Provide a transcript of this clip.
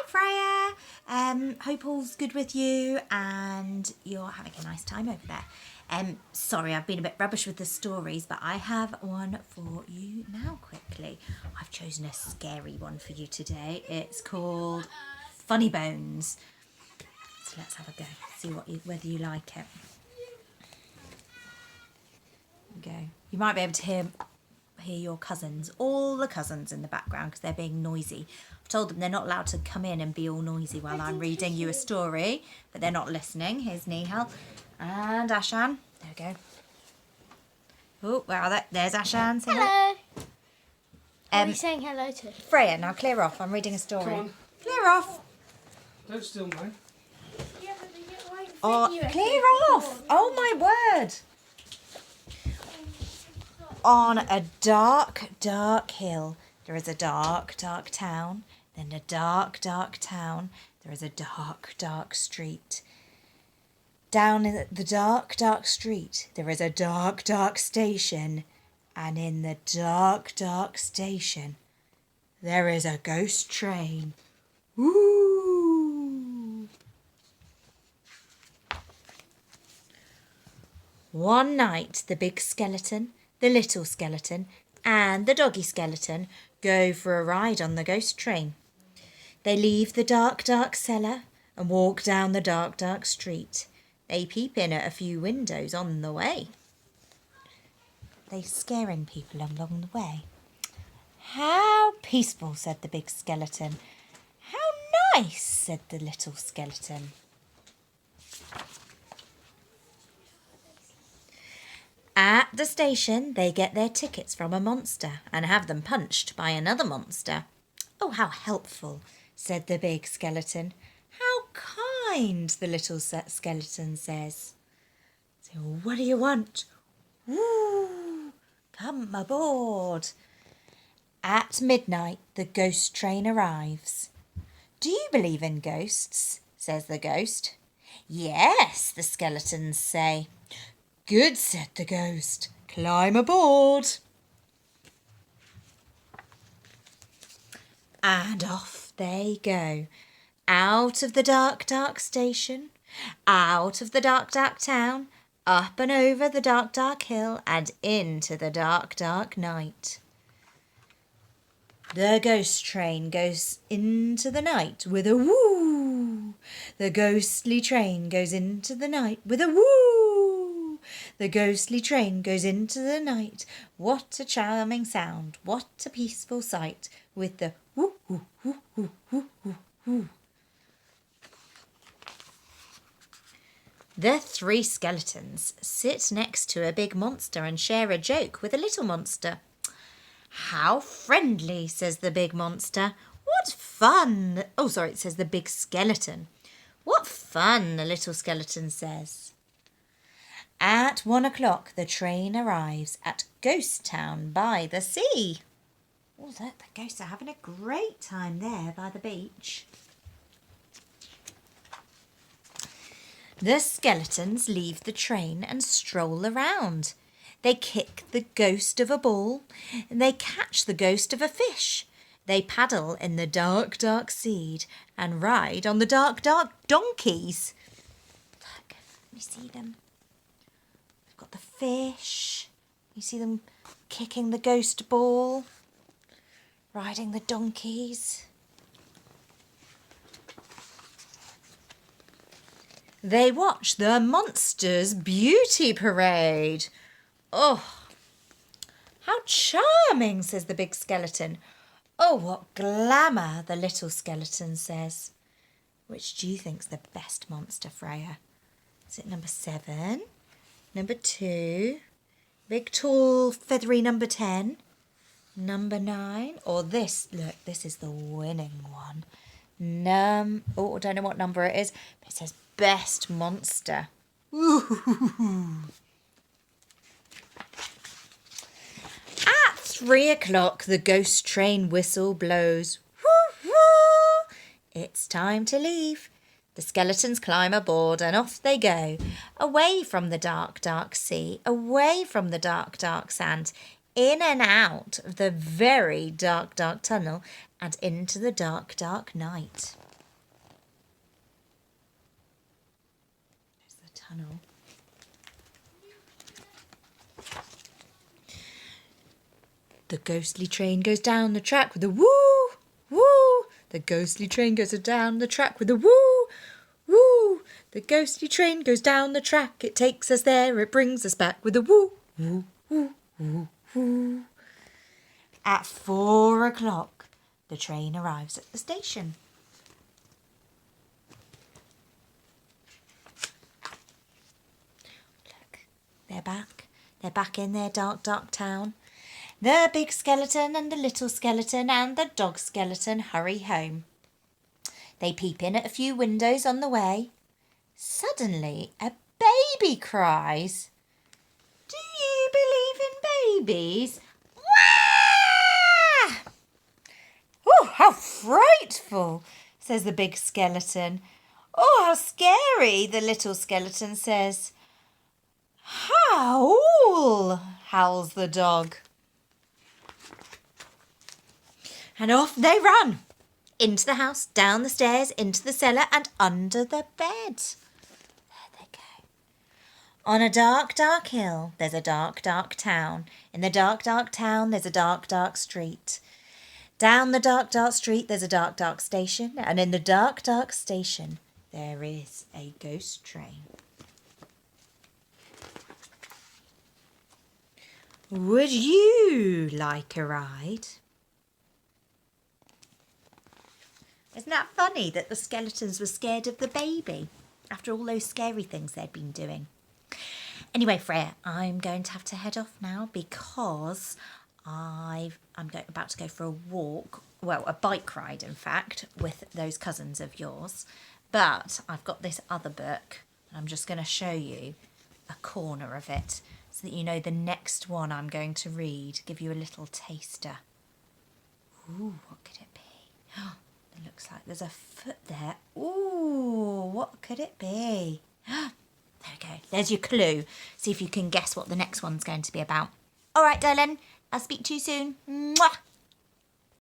Freya. Hope all's good with you and you're having a nice time over there. Sorry, I've been a bit rubbish with the stories, but I have one for you now quickly. I've chosen a scary one for you today. It's called Funnybones. So let's have a go, see whether you like it. Go. You might be able to hear your cousins, all the cousins in the background because they're being noisy. I've told them they're not allowed to come in and be all noisy while I'm reading you a story, but they're not listening. Here's Nihal and Ashan. There we go. Oh, where are they? There's Ashan. Say hello. Who are you saying hello to? Freya, now clear off. I'm reading a story. Come on. Clear off. Don't steal mine. Yeah, but they won't fit Oh, you if clear they off. fall. Oh, my word. On a dark, dark hill, there is a dark, dark town. Then a dark, dark town, there is a dark, dark street. Down in the dark, dark street, there is a dark, dark station. And in the dark, dark station, there is a ghost train. Ooh! One night, the big skeleton, the little skeleton, and the doggy skeleton go for a ride on the ghost train. They leave the dark, dark cellar and walk down the dark, dark street. They peep in at a few windows on the way. They scaring people along the way. How peaceful, said the big skeleton. How nice, said the little skeleton. At the station, they get their tickets from a monster and have them punched by another monster. Oh, how helpful, said the big skeleton. How kind, the little skeleton says. So, what do you want? Woo! Come aboard. At midnight, the ghost train arrives. Do you believe in ghosts? Says the ghost. Yes, the skeletons say. Good, said the ghost. Climb aboard. And off they go. Out of the dark, dark station, out of the dark, dark town, up and over the dark, dark hill, and into the dark, dark night. The ghost train goes into the night with a woo. The ghostly train goes into the night with a woo. The ghostly train goes into the night. What a charming sound, what a peaceful sight, with the woo, woo, woo, woo, woo, woo, woo. The three skeletons sit next to a big monster and share a joke with a little monster. How friendly, says the big monster. What fun. Oh, sorry, it says the big skeleton. What fun, the little skeleton says. At 1 o'clock, the train arrives at Ghost Town by the sea. Oh, look, the ghosts are having a great time there by the beach. The skeletons leave the train and stroll around. They kick the ghost of a ball, and they catch the ghost of a fish. They paddle in the dark, dark sea and ride on the dark, dark donkeys. Look, you see them? We've got the fish. You see them kicking the ghost ball, riding the donkeys. They watch the monsters' beauty parade. Oh, how charming, says the big skeleton. Oh, what glamour, the little skeleton says. Which do you think's the best monster, Freya? Is it number 7? Number 2? Big, tall, feathery number 10? Number 9? Or this? Look, this is the winning one. Oh, I don't know what number it is, but it says best monster. Ooh. At 3 o'clock, the ghost train whistle blows. Woo, woo. It's time to leave. The skeletons climb aboard and off they go. Away from the dark, dark sea, away from the dark, dark sand, in and out of the very dark, dark tunnel and into the dark, dark night. tunnel. The ghostly train goes down the track with a woo, woo. The ghostly train goes down the track with a woo, woo. The ghostly train goes down the track. It takes us there, it brings us back with a woo, woo, woo, woo, woo. At 4 o'clock, the train arrives at the station. Look, they're back. They're back in their dark, dark town. The big skeleton and the little skeleton and the dog skeleton hurry home. They peep in at a few windows on the way. Suddenly, a baby cries. Do you believe in babies? Wah! Oh, how frightful, says the big skeleton. Oh, how scary, the little skeleton says. Howl, howls the dog. And off they run. Into the house, down the stairs, into the cellar and under the bed. There they go. On a dark, dark hill, there's a dark, dark town. In the dark, dark town, there's a dark, dark street. Down the dark, dark street, there's a dark, dark station. And in the dark, dark station, there is a ghost train. Would you like a ride? Isn't that funny that the skeletons were scared of the baby after all those scary things they'd been doing? Anyway, Freya, I'm going to have to head off now because I'm about to go for a walk, well, a bike ride, in fact, with those cousins of yours. But I've got this other book, and I'm just going to show you a corner of it so that you know the next one I'm going to read, give you a little taster. Ooh, what could it be? It looks like there's a foot there. Ooh, what could it be? There we go. There's your clue. See if you can guess what the next one's going to be about. All right, darling. I'll speak to you soon. Mwah!